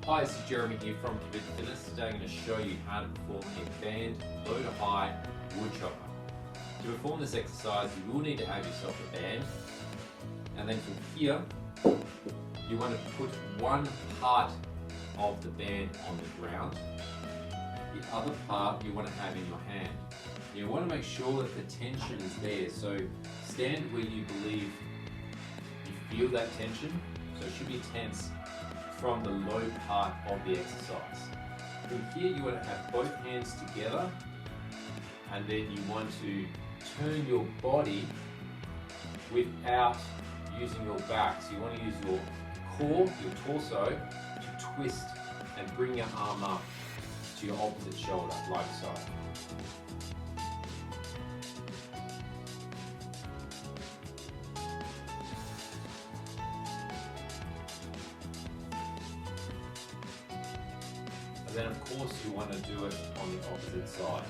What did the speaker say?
Hi, this is Jeremy here from Committed Fitness. Today I'm going to show you how to perform a band low to high woodchopper. To perform this exercise, you will need to have yourself a band, and then from here you want to put one part of the band on the ground, the other part you want to have in your hand. You want to make sure that the tension is there, so stand where you believe you feel that tension, so it should be tense from the low part of the exercise. From here you want to have both hands together, and then you want to turn your body without using your back. So you want to use your core, your torso, to twist and bring your arm up to your opposite shoulder, like so. And then of course you want to do it on the opposite side.